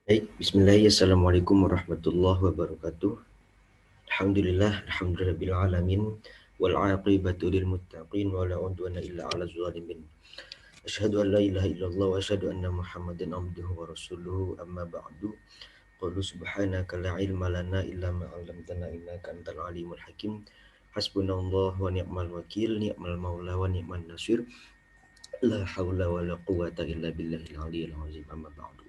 Baik, bismillahirrahmanirrahim. Assalamualaikum warahmatullahi wabarakatuh. Alhamdulillahirabbil alamin wal 'aqibatu lil muttaqin wa la 'udwana illa 'alal zalimin. Asyhadu an la ilaha illallah wa asyhadu anna Muhammadan abduhu wa rasuluhu amma ba'du. Qalu subhanaka la ilma lana illa ma 'allamtana innaka antal alimul hakim. Hasbunallahu wa ni'mal wakil, ni'mal maula wa ni'man nasir. La haula wa la quwwata illa billahil aliyyil azim. Amma ba'du.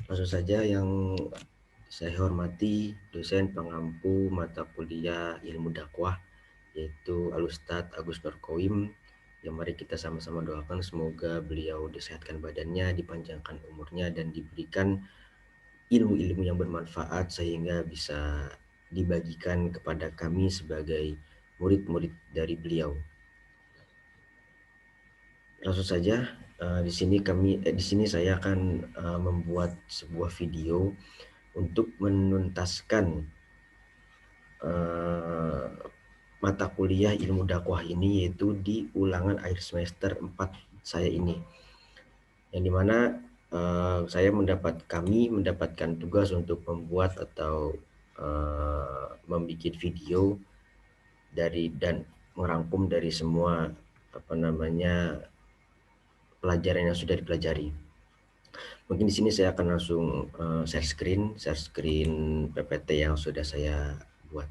Langsung saja yang saya hormati dosen pengampu mata kuliah ilmu dakwah yaitu Alustad Agus Nurkoim, yang mari kita sama-sama doakan semoga beliau disehatkan badannya, dipanjangkan umurnya dan diberikan ilmu-ilmu yang bermanfaat sehingga bisa dibagikan kepada kami sebagai murid-murid dari beliau. Langsung saja di sini saya akan membuat sebuah video untuk menuntaskan mata kuliah ilmu dakwah ini, yaitu di ulangan akhir semester 4 saya ini, yang dimana kami mendapatkan tugas untuk membuat atau membuat video dan merangkum dari semua pelajaran yang sudah dipelajari. Mungkin di sini saya akan langsung share screen PPT yang sudah saya buat.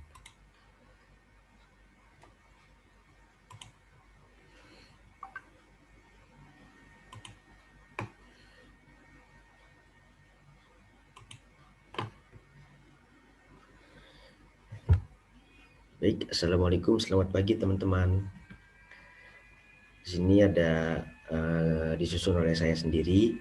Baik, assalamualaikum, selamat pagi teman-teman. Di sini ada disusun oleh saya sendiri,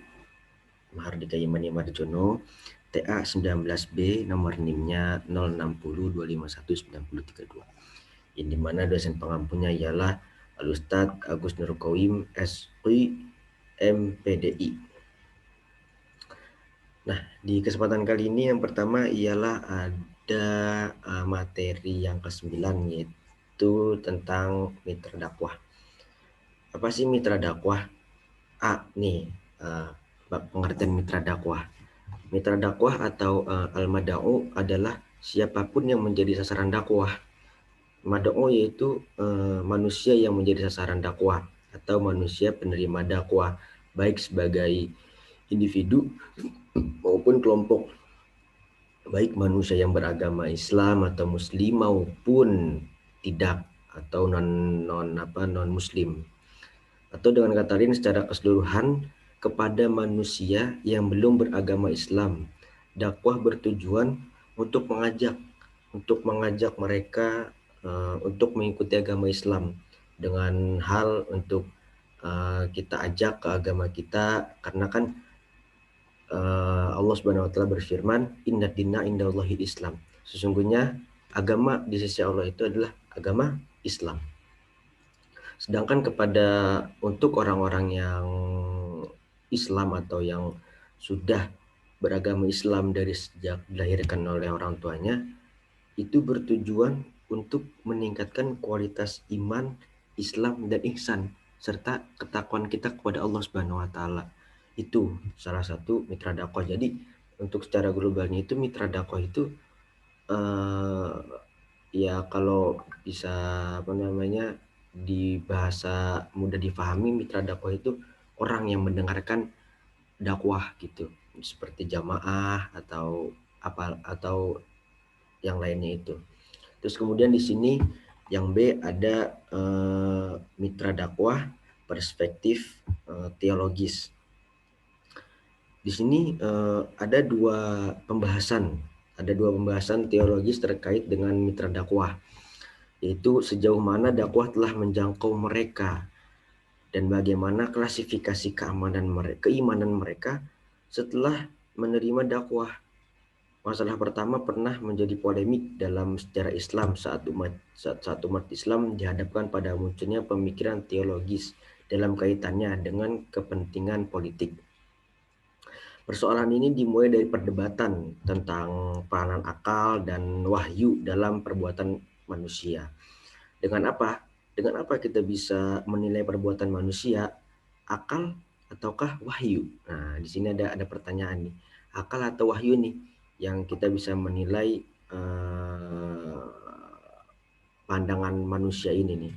Mahardika Imani Marjono, TA 19B, nomor NIM-nya 06025193032. Yang dimana dosen pengampunya ialah Alustad Agus Nurkoim, SI, MPDI. Nah, di kesempatan kali ini yang pertama ialah ada materi yang ke-9, yaitu tentang mitra dakwah. Apa sih mitra dakwah? Pengertian mitra dakwah. Mitra dakwah atau al-mad'u adalah siapapun yang menjadi sasaran dakwah. Mad'u yaitu manusia yang menjadi sasaran dakwah atau manusia penerima dakwah, baik sebagai individu maupun kelompok, baik manusia yang beragama Islam atau Muslim maupun tidak, atau non Muslim. Atau dengan kata lain secara keseluruhan kepada manusia yang belum beragama Islam. Dakwah bertujuan untuk mengajak mereka untuk mengikuti agama Islam, dengan hal untuk kita ajak ke agama kita, karena kan Allah Subhanahu wa taala berfirman, "Inna dina indallahi Islam." Sesungguhnya agama di sisi Allah itu adalah agama Islam. Sedangkan untuk orang-orang yang Islam atau yang sudah beragama Islam dari sejak dilahirkan oleh orang tuanya, itu bertujuan untuk meningkatkan kualitas iman, Islam dan ihsan serta ketakwaan kita kepada Allah Subhanahu wa taala. Itu salah satu mitra dakwah. Jadi untuk secara globalnya itu mitra dakwah itu ya kalau bisa di bahasa mudah difahami, mitra dakwah itu orang yang mendengarkan dakwah gitu, seperti jamaah atau yang lainnya itu. Terus kemudian di sini yang B ada mitra dakwah perspektif teologis. Di sini ada dua pembahasan teologis terkait dengan mitra dakwah, yaitu sejauh mana dakwah telah menjangkau mereka dan bagaimana klasifikasi keimanan mereka setelah menerima dakwah. Masalah pertama pernah menjadi polemik dalam sejarah Islam saat umat Islam dihadapkan pada munculnya pemikiran teologis dalam kaitannya dengan kepentingan politik. Persoalan ini dimulai dari perdebatan tentang peranan akal dan wahyu dalam perbuatan manusia. Dengan apa? Dengan apa kita bisa menilai perbuatan manusia? Akal ataukah wahyu? Nah, di sini ada pertanyaan nih. akal atau wahyu nih yang kita bisa menilai eh, pandangan manusia ini nih.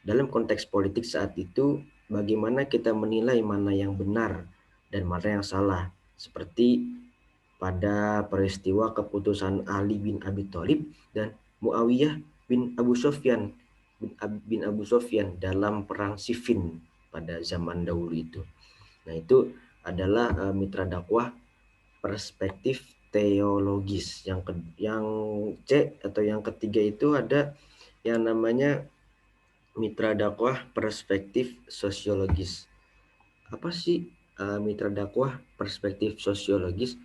Dalam konteks politik saat itu, bagaimana kita menilai mana yang benar dan mana yang salah? Seperti pada peristiwa keputusan Ali bin Abi Thalib dan Muawiyah bin Abu Sufyan bin Abu Sufyan dalam perang Siffin pada zaman dahulu itu. Nah, itu adalah mitra dakwah perspektif teologis. Yang C atau yang ketiga itu ada yang namanya mitra dakwah perspektif sosiologis. Apa sih mitra dakwah perspektif sosiologis?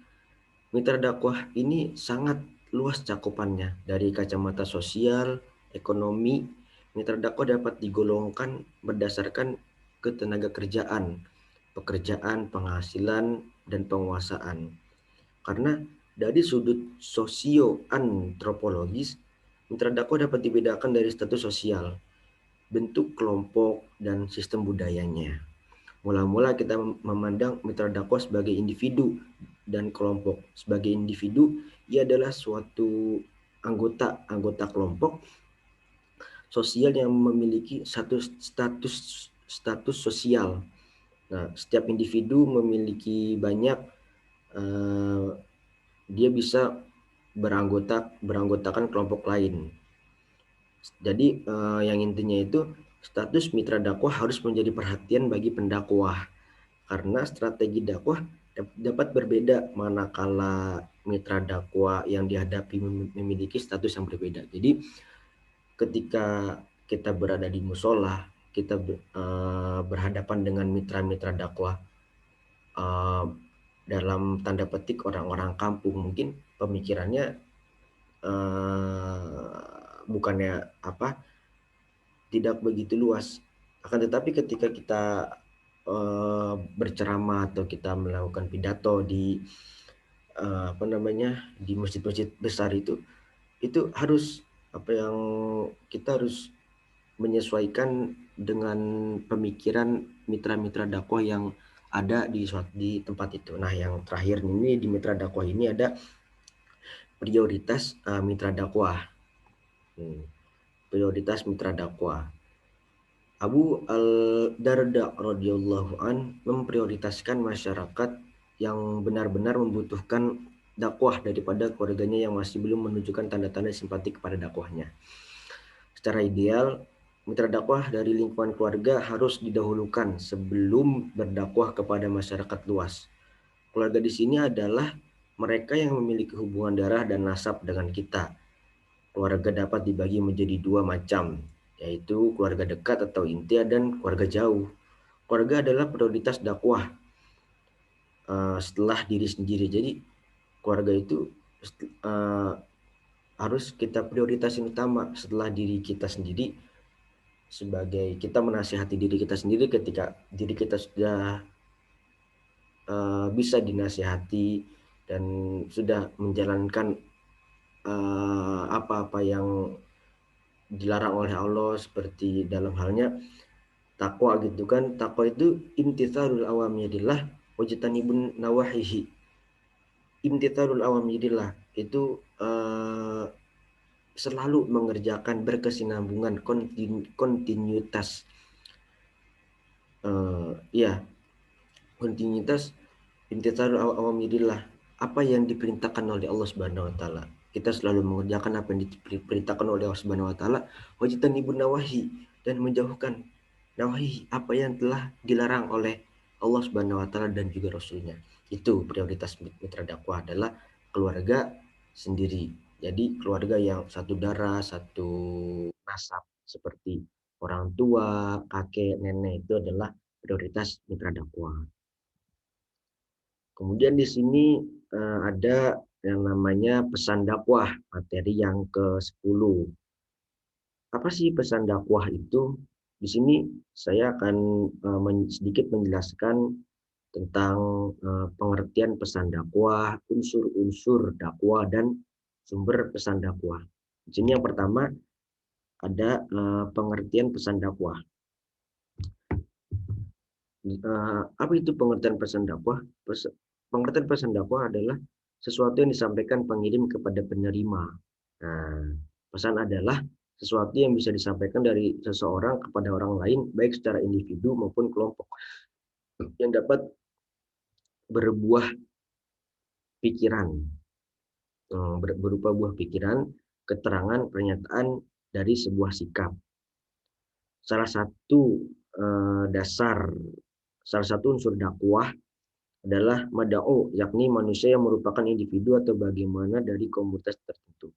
Mitra dakwah ini sangat luas cakupannya dari kacamata sosial, ekonomi. Mitra dakwah dapat digolongkan berdasarkan ketenaga kerjaan, pekerjaan, penghasilan, dan penguasaan. Karena dari sudut sosio-antropologis, mitra dakwah dapat dibedakan dari status sosial, bentuk kelompok, dan sistem budayanya. Mula-mula kita memandang mitra dakwah sebagai individu dan kelompok. Sebagai individu, ia adalah suatu anggota kelompok sosial yang memiliki satu status sosial. Nah, setiap individu memiliki banyak dia bisa beranggotakan kelompok lain. Jadi yang intinya itu status mitra dakwah harus menjadi perhatian bagi pendakwah karena strategi dakwah dapat berbeda manakala mitra dakwah yang dihadapi memiliki status yang berbeda. Jadi ketika kita berada di musola, kita berhadapan dengan mitra-mitra dakwah uh, dalam tanda petik orang-orang kampung, mungkin pemikirannya bukannya apa tidak begitu luas. Akan tetapi ketika kita berceramah atau kita melakukan pidato di apa namanya di masjid-masjid besar itu harus apa yang kita harus menyesuaikan dengan pemikiran mitra-mitra dakwah yang ada di tempat itu. Nah, yang terakhir ini di mitra dakwah ini ada prioritas mitra dakwah. Prioritas mitra dakwah. Abu Al-Darda radhiyallahu an memprioritaskan masyarakat yang benar-benar membutuhkan dakwah daripada keluarganya yang masih belum menunjukkan tanda-tanda simpati kepada dakwahnya. Secara ideal, mitra dakwah dari lingkungan keluarga harus didahulukan sebelum berdakwah kepada masyarakat luas. Keluarga di sini adalah mereka yang memiliki hubungan darah dan nasab dengan kita. Keluarga dapat dibagi menjadi dua macam, yaitu keluarga dekat atau inti dan keluarga jauh. Keluarga adalah prioritas dakwah setelah diri sendiri. Jadi keluarga itu harus kita prioritasin utama setelah diri kita sendiri, sebagai kita menasihati diri kita sendiri ketika diri kita sudah bisa dinasihati dan sudah menjalankan apa-apa yang dilarang oleh Allah, seperti dalam halnya takwa gitu kan. Takwa itu imtithalul awamirillah wajtanibun nawahihi. Imtithalul awamirillah itu selalu mengerjakan berkesinambungan, kontinuitas ya kontinuitas imtithalul awamirillah, apa yang diperintahkan oleh Allah Subhanahu wa taala. Kita selalu mengerjakan apa yang diperintahkan oleh Allah Subhanahu wa taala, wajtanibun nawahi, dan menjauhkan nawahi, apa yang telah dilarang oleh Allah Subhanahu wa taala dan juga Rasulnya. Itu prioritas mitra dakwah adalah keluarga sendiri. Jadi keluarga yang satu darah, satu nasab, seperti orang tua, kakek, nenek, itu adalah prioritas mitra dakwah. Kemudian di sini ada yang namanya pesan dakwah, materi yang ke-10. Apa sih pesan dakwah itu? Di sini saya akan sedikit menjelaskan tentang pengertian pesan dakwah, unsur-unsur dakwah, dan sumber pesan dakwah. Di sini yang pertama ada pengertian pesan dakwah. Apa itu pengertian pesan dakwah? pengertian pesan dakwah adalah sesuatu yang disampaikan pengirim kepada penerima. Nah, pesan adalah sesuatu yang bisa disampaikan dari seseorang kepada orang lain, baik secara individu maupun kelompok, yang dapat berbuah pikiran, berupa buah pikiran, keterangan, pernyataan dari sebuah sikap. Salah satu dasar, salah satu unsur dakwah adalah mada'u, yakni manusia yang merupakan individu atau bagaimana dari komunitas tertentu.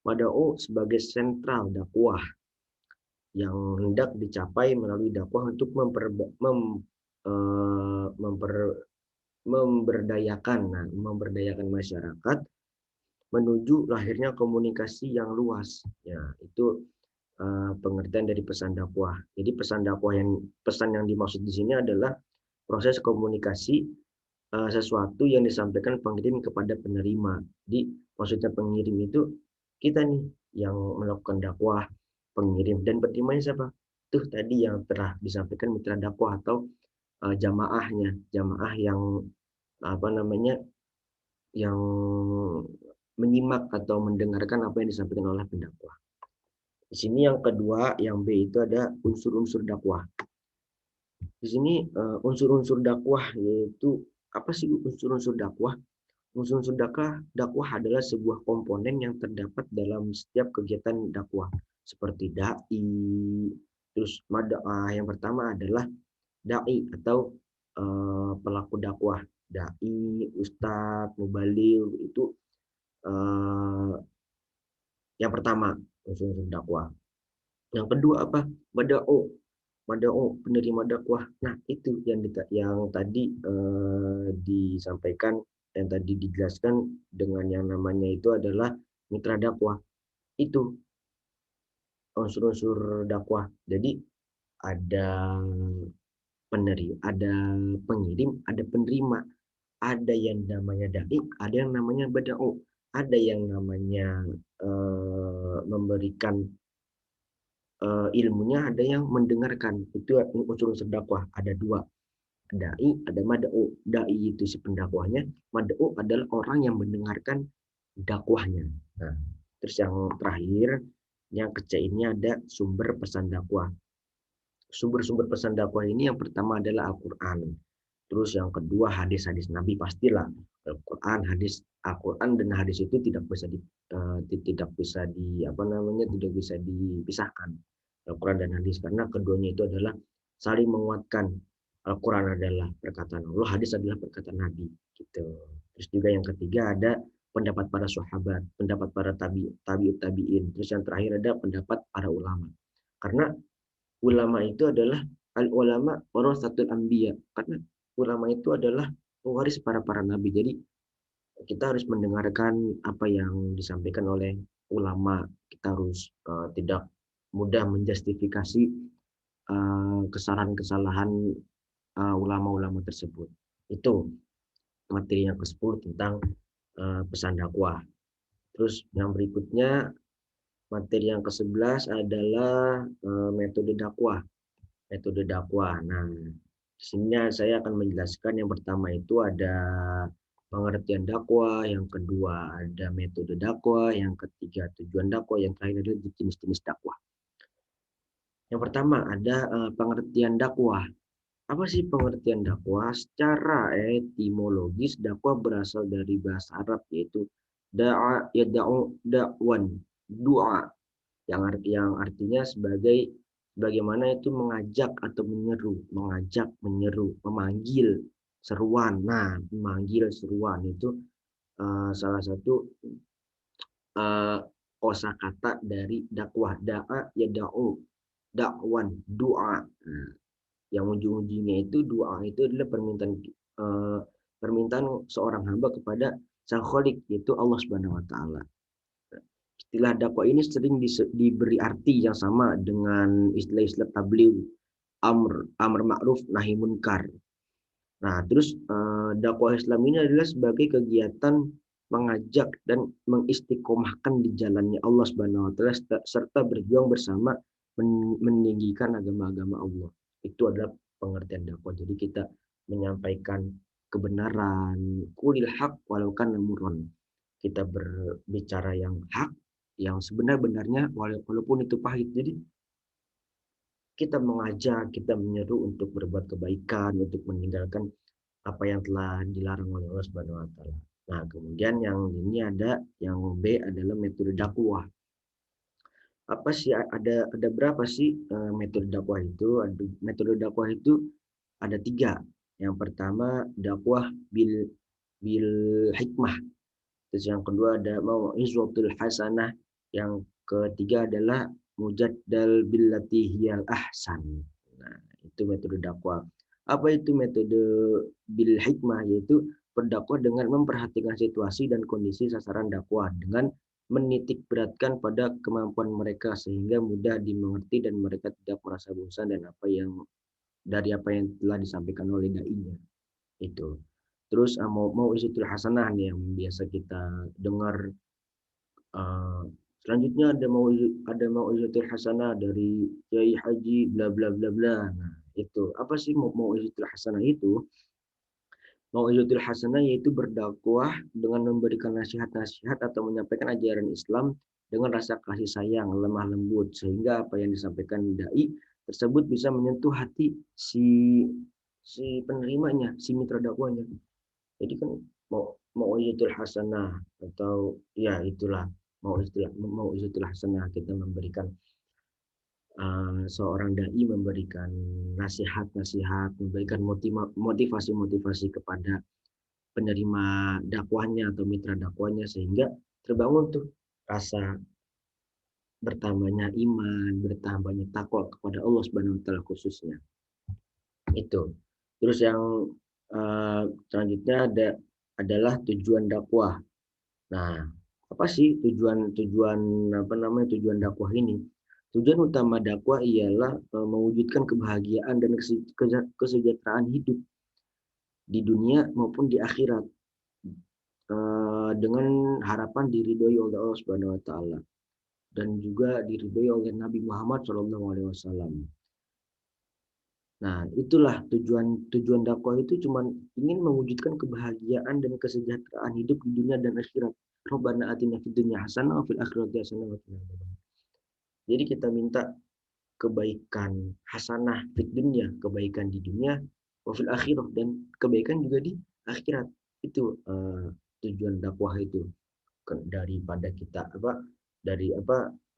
Mada'u sebagai sentral dakwah yang hendak dicapai melalui dakwah untuk memberdayakan masyarakat menuju lahirnya komunikasi yang luas. Ya, itu pengertian dari pesan dakwah. Jadi pesan yang dimaksud di sini adalah proses komunikasi sesuatu yang disampaikan pengirim kepada penerima. Jadi maksudnya pengirim itu kita nih yang melakukan dakwah, pengirim, dan penerimanya siapa? Tuh tadi yang telah disampaikan mitra dakwah atau jamaahnya, jamaah yang apa namanya, yang menyimak atau mendengarkan apa yang disampaikan oleh pendakwah. Di sini yang kedua, yang B itu ada unsur-unsur dakwah. Di sini unsur-unsur dakwah yaitu apa sih unsur-unsur dakwah? Unsur-unsur dakwah adalah sebuah komponen yang terdapat dalam setiap kegiatan dakwah seperti dai. Terus yang pertama adalah dai atau pelaku dakwah. Dai, ustadz, mubaligh itu eh, yang pertama unsur-unsur dakwah. Yang kedua apa? Mada'u. Mada'u, penerima dakwah. Nah, itu yang tadi disampaikan, yang tadi dijelaskan dengan yang namanya itu adalah mitra dakwah. Itu unsur-unsur dakwah. Jadi ada ada pengirim, ada penerima, ada yang namanya dai, ada yang namanya bada'u, ada yang namanya memberikan ilmunya, ada yang mendengarkan. Itu unsur-unsur dakwah. Ada dua, dai, ada mad'u. Dai itu si pendakwahnya, mad'u adalah orang yang mendengarkan dakwahnya. Nah, terus yang terakhir, yang kecil ini ada sumber pesan dakwah. Sumber-sumber pesan dakwah ini yang pertama adalah Al-Quran. Terus yang kedua hadis-hadis Nabi, pastilah Al-Quran, Al-Quran dan hadis itu tidak bisa tidak bisa dipisahkan. Al-Quran dan hadis, karena keduanya itu adalah saling menguatkan. Al-Quran adalah perkataan Allah, hadis adalah perkataan Nabi gitu. Terus juga yang ketiga ada pendapat para sahabat, pendapat para tabi'in. Terus yang terakhir ada pendapat para ulama. Karena ulama itu adalah al-ulama warasatul anbiya, karena ulama itu adalah pewaris para nabi. Jadi kita harus mendengarkan apa yang disampaikan oleh ulama. Kita harus tidak mudah menjustifikasi kesalahan-kesalahan ulama-ulama tersebut. Itu materi yang ke-10 tentang pesan dakwah. Terus yang berikutnya, materi yang ke-11 adalah metode dakwah. Metode dakwah. Nah, di sini saya akan menjelaskan yang pertama itu ada pengertian dakwah, yang kedua ada metode dakwah, yang ketiga tujuan dakwah, yang terakhir adalah jenis-jenis dakwah. Yang pertama ada pengertian dakwah. Apa sih pengertian dakwah? Secara etimologis, dakwah berasal dari bahasa Arab yaitu da'a yada'u da'wan, doa, yang artinya bagaimana itu mengajak atau menyeru, memanggil, seruan. Nah, memanggil, seruan itu salah satu kosakata dari dakwah. Da'a yada'u da'wan, doa. Nah, yang ujung-ujungnya itu doa itu adalah permintaan seorang hamba kepada Sang Khalik, yaitu Allah Subhanahu wa taala. Istilah dakwah ini sering diberi arti yang sama dengan istilah-istilah tabligh, amr ma'ruf, nahi munkar. Nah, terus dakwah Islam ini adalah sebagai kegiatan mengajak dan mengistiqomahkan di jalannya Allah Subhanahu wa taala serta berjuang bersama meninggikan agama-agama Allah. Itu adalah pengertian dakwah. Jadi kita menyampaikan kebenaran. Qulil haq walau kana murran. Kita berbicara yang hak, yang sebenar-benarnya walaupun itu pahit. Jadi kita mengajak, kita menyeru untuk berbuat kebaikan, untuk meninggalkan apa yang telah dilarang oleh Allah Subhanahu wa taala. Nah, kemudian yang ini ada yang B adalah metode dakwah. Apa sih ada berapa sih metode dakwah itu? Metode dakwah itu ada 3. Yang pertama dakwah bil bil hikmah. Terus yang kedua ada mau'izatul hasanah. Yang ketiga adalah mujaddal billati hiyal ahsan. Nah, itu metode dakwah. Apa itu metode bil hikmah? Yaitu berdakwah dengan memperhatikan situasi dan kondisi sasaran dakwah dengan menitik beratkan pada kemampuan mereka sehingga mudah dimengerti dan mereka tidak merasa bosan dan apa yang telah disampaikan oleh dai-nya itu. Terus mau isitul hasanah nih yang biasa kita dengar. uh, Selanjutnya ada mau isitul hasanah dari Kiai Haji bla bla bla bla. Nah, itu apa sih mau isitul hasanah itu? Mau'izatul hasanah yaitu berdakwah dengan memberikan nasihat-nasihat atau menyampaikan ajaran Islam dengan rasa kasih sayang, lemah lembut sehingga apa yang disampaikan dai tersebut bisa menyentuh hati si si penerimanya, si mitra dakwahnya. Jadi kan mau'izatul hasanah atau ya itulah mau'izatul hasanah kita memberikan seorang dai memberikan nasihat-nasihat, memberikan motivasi-motivasi kepada penerima dakwahnya atau mitra dakwahnya sehingga terbangun tuh rasa bertambahnya iman, bertambahnya takwa kepada Allah Subhanahu wa taala khususnya. Itu. Terus yang selanjutnya adalah tujuan dakwah. Nah, apa sih tujuan dakwah ini? Tujuan utama dakwah ialah mewujudkan kebahagiaan dan kesejahteraan hidup di dunia maupun di akhirat. Dengan harapan diridhoi oleh Allah Subhanahu wa taala dan juga diridhoi oleh Nabi Muhammad SAW. Nah, itulah tujuan dakwah itu cuma ingin mewujudkan kebahagiaan dan kesejahteraan hidup di dunia dan akhirat. Rabbana atina fid dunya hasanah wa fil akhirati hasanah wa qina adzabannar. Jadi kita minta kebaikan hasanah fid dunya, kebaikan di dunia, wa fil akhirah dan kebaikan juga di akhirat. Itu tujuan dakwah itu. Daripada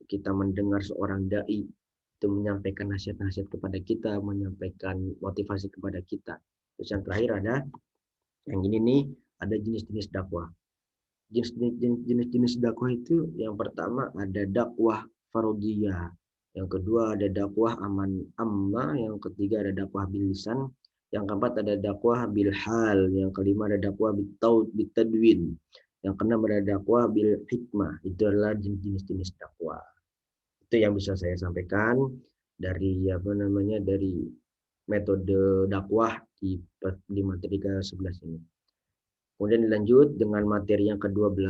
kita mendengar seorang dai itu menyampaikan nasihat-nasihat kepada kita, menyampaikan motivasi kepada kita. Terus yang terakhir ada yang ini nih, ada jenis-jenis dakwah. Jenis-jenis dakwah itu yang pertama ada dakwah fardhiyah, yang kedua ada dakwah amma, yang ketiga ada dakwah bil lisan, yang keempat ada dakwah bil hal, yang kelima ada dakwah bitadwin, yang keenam ada dakwah bil hikmah. Itu adalah jenis-jenis dakwah. Itu yang bisa saya sampaikan dari dari metode dakwah di materi ke-11 ini. Kemudian dilanjut dengan materi yang ke-12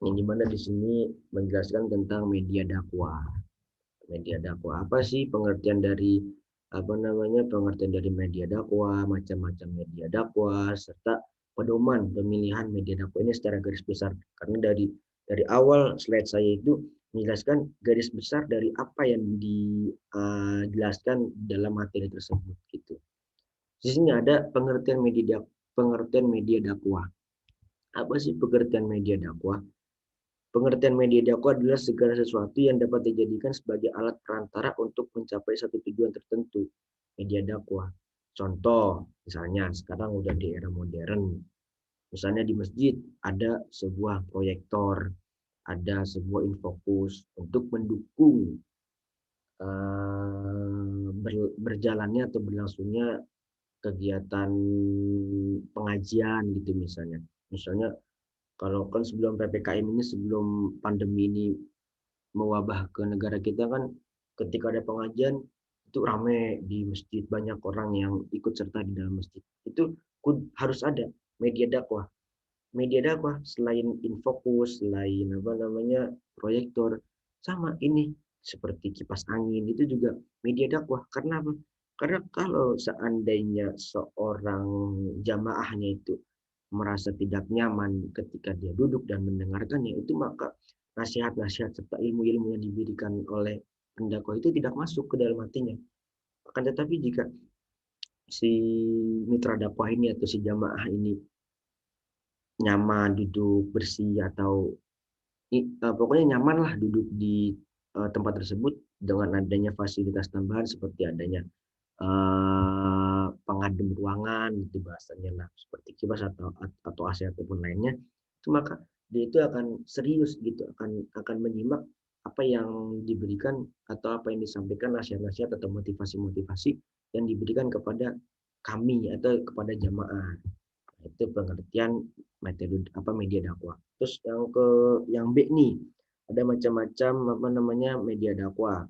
yang dimana di sini menjelaskan tentang media dakwah. Media dakwah apa sih pengertian dari media dakwah, macam-macam media dakwah serta pedoman pemilihan media dakwah ini secara garis besar. Karena dari awal slide saya itu menjelaskan garis besar dari apa yang dijelaskan dalam materi tersebut gitu. Di sini ada pengertian media dakwah. Apa sih pengertian media dakwah? Pengertian media dakwah adalah segala sesuatu yang dapat dijadikan sebagai alat perantara untuk mencapai satu tujuan tertentu. Media dakwah. Contoh, misalnya sekarang udah di era modern. Misalnya di masjid ada sebuah proyektor, ada sebuah infokus untuk mendukung berjalannya atau berlangsungnya kegiatan pengajian gitu misalnya. Misalnya kalau kan sebelum PPKM ini, sebelum pandemi ini mewabah ke negara kita kan, ketika ada pengajian itu rame di masjid, banyak orang yang ikut serta di dalam masjid. Itu harus ada media dakwah. Media dakwah selain infokus, selain proyektor, sama ini seperti kipas angin itu juga media dakwah. Karena apa? Karena kalau seandainya seorang jamaahnya itu merasa tidak nyaman ketika dia duduk dan mendengarkannya, itu maka nasihat-nasihat serta ilmu-ilmu yang diberikan oleh pendakwah itu tidak masuk ke dalam hatinya. Akan tetapi jika si mitra dakwah ini atau si jamaah ini nyaman duduk bersih atau pokoknya nyaman lah duduk di tempat tersebut dengan adanya fasilitas tambahan seperti adanya pengadem ruangan gitu bahasanya, nah seperti kipas atau AC ataupun lainnya, itu maka dia itu akan serius gitu, akan menyimak apa yang diberikan atau apa yang disampaikan, nasihat-nasihat atau motivasi-motivasi yang diberikan kepada kami atau kepada jamaah. Itu pengertian metode apa media dakwah. Terus yang B nih, ada macam-macam apa namanya media dakwah.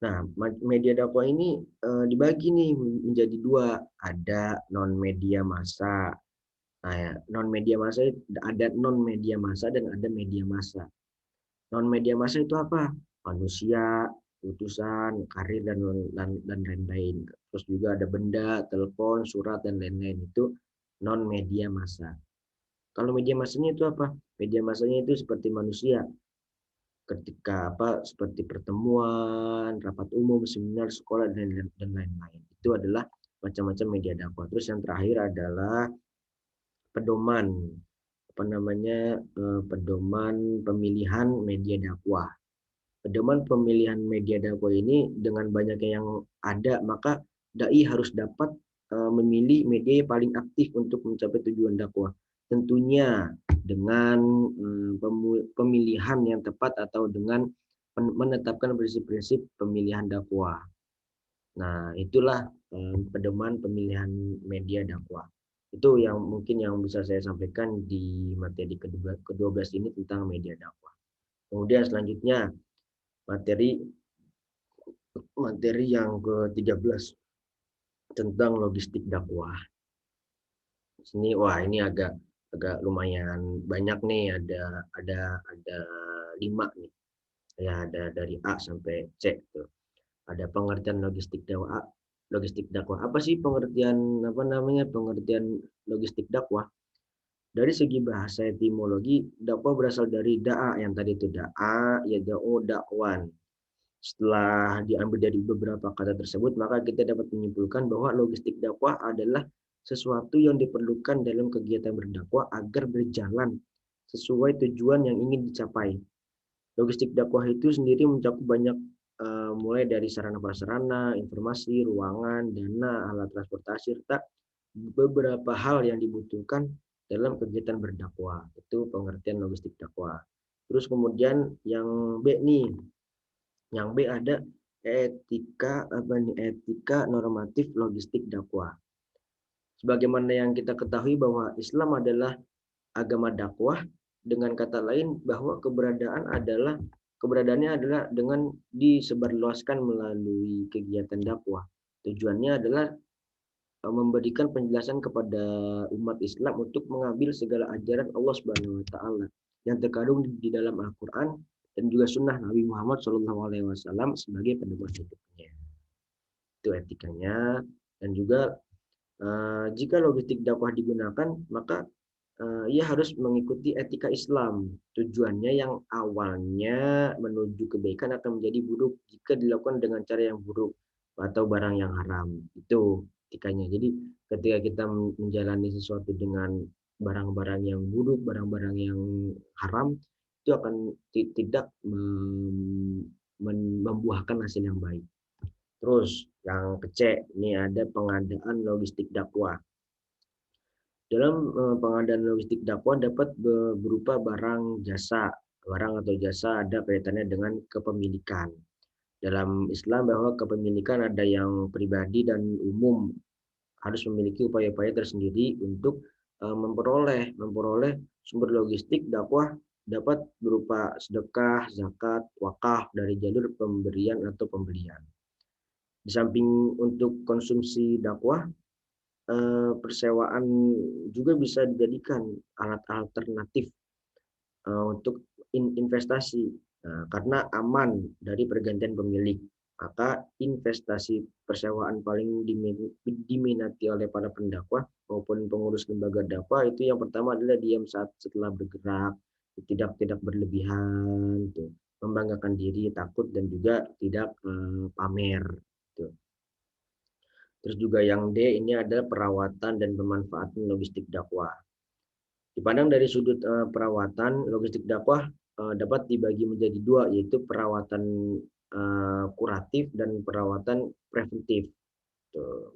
Nah, media dakwah ini dibagi nih menjadi dua, ada non media massa. Nah, ya, non media massa ada non media massa dan ada media massa. Non media massa itu apa? Manusia, utusan, karir dan lain-lain. Terus juga ada benda, telepon, surat dan lain-lain, itu non media massa. Kalau media massanya itu apa? Media massanya itu seperti manusia, ketika apa seperti pertemuan, rapat umum, seminar, sekolah dan lain-lain. Itu adalah macam-macam media dakwah. Terus yang terakhir adalah pedoman apa namanya pedoman pemilihan media dakwah. Pedoman pemilihan media dakwah ini dengan banyaknya yang ada, maka dai harus dapat memilih media yang paling aktif untuk mencapai tujuan dakwah. Tentunya dengan pemilihan yang tepat atau dengan menetapkan prinsip-prinsip pemilihan dakwah. Nah, itulah pedoman pemilihan media dakwah. Itu yang mungkin yang bisa saya sampaikan di materi ke-12 ini tentang media dakwah. Kemudian selanjutnya materi materi yang ke-13 tentang logistik dakwah. Sini wah ini agak agak lumayan banyak nih, ada 5 nih. Ya, ada dari A sampai C tuh. Ada pengertian logistik dakwah. Logistik dakwah. Apa sih pengertian apa namanya? Pengertian logistik dakwah? Dari segi bahasa etimologi, dakwah berasal dari da'a yang tadi itu da'a, ya da'u, dakwan. Setelah diambil dari beberapa kata tersebut, maka kita dapat menyimpulkan bahwa logistik dakwah adalah sesuatu yang diperlukan dalam kegiatan berdakwah agar berjalan sesuai tujuan yang ingin dicapai. Logistik dakwah itu sendiri mencakup banyak mulai dari sarana prasarana, informasi, ruangan, dana, alat transportasi, serta beberapa hal yang dibutuhkan dalam kegiatan berdakwah. Itu pengertian logistik dakwah. Terus kemudian yang B nih, yang B ada etika normatif logistik dakwah. Sebagaimana yang kita ketahui bahwa Islam adalah agama dakwah, dengan kata lain bahwa keberadaannya adalah dengan disebarluaskan melalui kegiatan dakwah. Tujuannya adalah memberikan penjelasan kepada umat Islam untuk mengambil segala ajaran Allah Subhanahu wa taala yang terkandung di dalam Al-Qur'an dan juga sunnah Nabi Muhammad SAW sebagai pedoman hidupnya. Itu etikanya. Dan juga jika logistik dakwah digunakan, maka ia harus mengikuti etika Islam. Tujuannya yang awalnya menuju kebaikan akan menjadi buruk jika dilakukan dengan cara yang buruk atau barang yang haram. Itu etikanya. Jadi ketika kita menjalani sesuatu dengan barang-barang yang buruk, barang-barang yang haram, itu akan tidak membuahkan hasil yang baik. Terus yang kecil ini ada pengadaan logistik dakwah. Dalam pengadaan logistik dakwah dapat berupa barang jasa. Barang atau jasa ada kaitannya dengan kepemilikan. Dalam Islam bahwa kepemilikan ada yang pribadi dan umum, harus memiliki upaya-upaya tersendiri untuk memperoleh sumber logistik dakwah dapat berupa sedekah, zakat, wakaf dari jalur pemberian atau pembelian. Di samping untuk konsumsi dakwah, persewaan juga bisa dijadikan alat alternatif untuk investasi, karena aman dari pergantian pemilik. Maka investasi persewaan paling diminati oleh para pendakwah maupun pengurus lembaga dakwah itu yang pertama adalah diam saat setelah bergerak, tidak berlebihan, tuh, membanggakan diri, takut dan juga tidak pamer. Tuh. Terus juga yang D ini adalah perawatan dan pemanfaatan logistik dakwah. Dipandang dari sudut perawatan, logistik dakwah dapat dibagi menjadi dua, yaitu perawatan kuratif dan perawatan preventif. Tuh.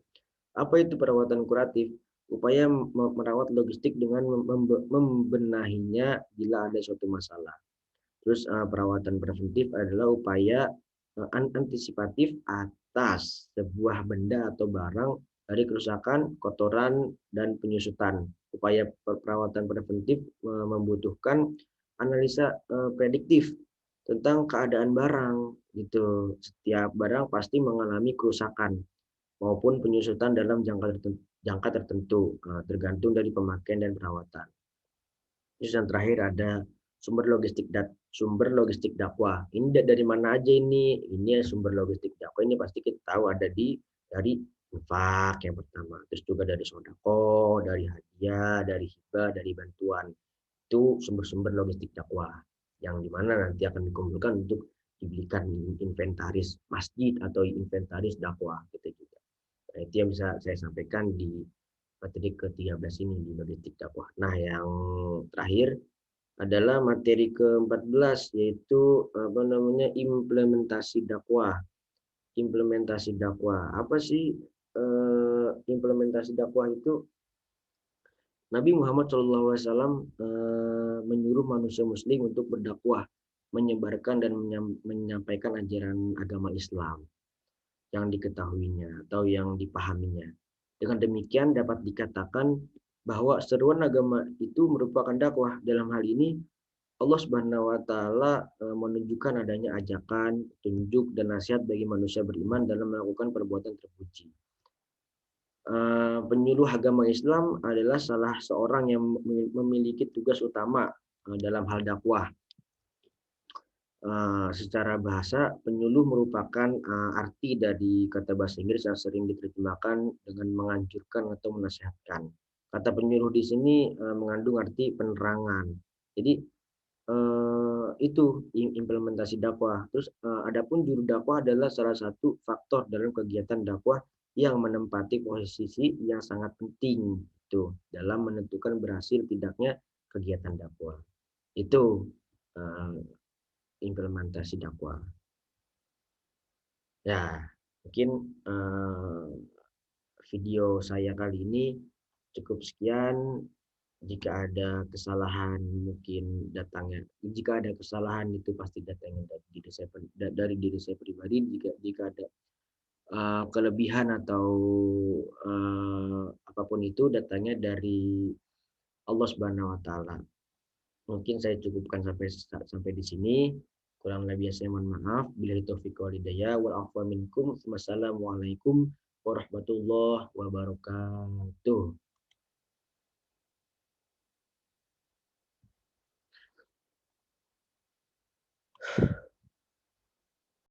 Apa itu perawatan kuratif? Upaya merawat logistik dengan membenahinya bila ada suatu masalah. Terus perawatan preventif adalah upaya antisipatif atas sebuah benda atau barang dari kerusakan, kotoran, dan penyusutan. Upaya perawatan preventif membutuhkan analisa prediktif tentang keadaan barang. Gitu. Setiap barang pasti mengalami kerusakan maupun penyusutan dalam jangka tertentu, tergantung dari pemakaian dan perawatan. Terus yang terakhir ada sumber logistik dakwah. Ini dari mana aja ini? Ini sumber logistik dakwah ini pasti kita tahu ada dari infak yang pertama, terus juga dari sodako, dari hadiah, dari hibah, dari bantuan. Itu sumber-sumber logistik dakwah yang dimana nanti akan dikumpulkan untuk dibelikan inventaris masjid atau inventaris dakwah gitu juga. Nah, itu yang bisa saya sampaikan di materi ke-13 ini di logistik dakwah. Nah, yang terakhir adalah materi ke-14 yaitu apa namanya implementasi dakwah. Implementasi dakwah. Apa sih implementasi dakwah itu? Nabi Muhammad SAW menyuruh manusia muslim untuk berdakwah, menyebarkan dan menyampaikan ajaran agama Islam yang diketahuinya atau yang dipahaminya. Dengan demikian dapat dikatakan bahwa seruan agama itu merupakan dakwah. Dalam hal ini Allah Subhanahu wa taala menunjukkan adanya ajakan, petunjuk dan nasihat bagi manusia beriman dalam melakukan perbuatan terpuji. Penyuluh agama Islam adalah salah seorang yang memiliki tugas utama dalam hal dakwah. Secara bahasa, penyuluh merupakan arti dari kata bahasa Inggris yang sering diterjemahkan dengan menganjurkan atau menasihatkan. Kata penyuluh di sini mengandung arti penerangan. Jadi itu implementasi dakwah. Terus adapun juru dakwah adalah salah satu faktor dalam kegiatan dakwah yang menempati posisi yang sangat penting itu dalam menentukan berhasil tidaknya kegiatan dakwah. Itu uh, implementasi dakwah. Ya, mungkin video saya kali ini cukup sekian. Jika ada kesalahan mungkin datangnya, jika ada kesalahan itu pasti datangnya dari diri saya pribadi. Jika ada kelebihan atau apapun itu datangnya dari Allah Subhanahu Wa Taala. Mungkin saya cukupkan sampai di sini. Kurang lebih saya mohon maaf. Bila taufiq wal hidayah wal afwa minkum. Wassalamualaikum warahmatullahi wabarakatuh.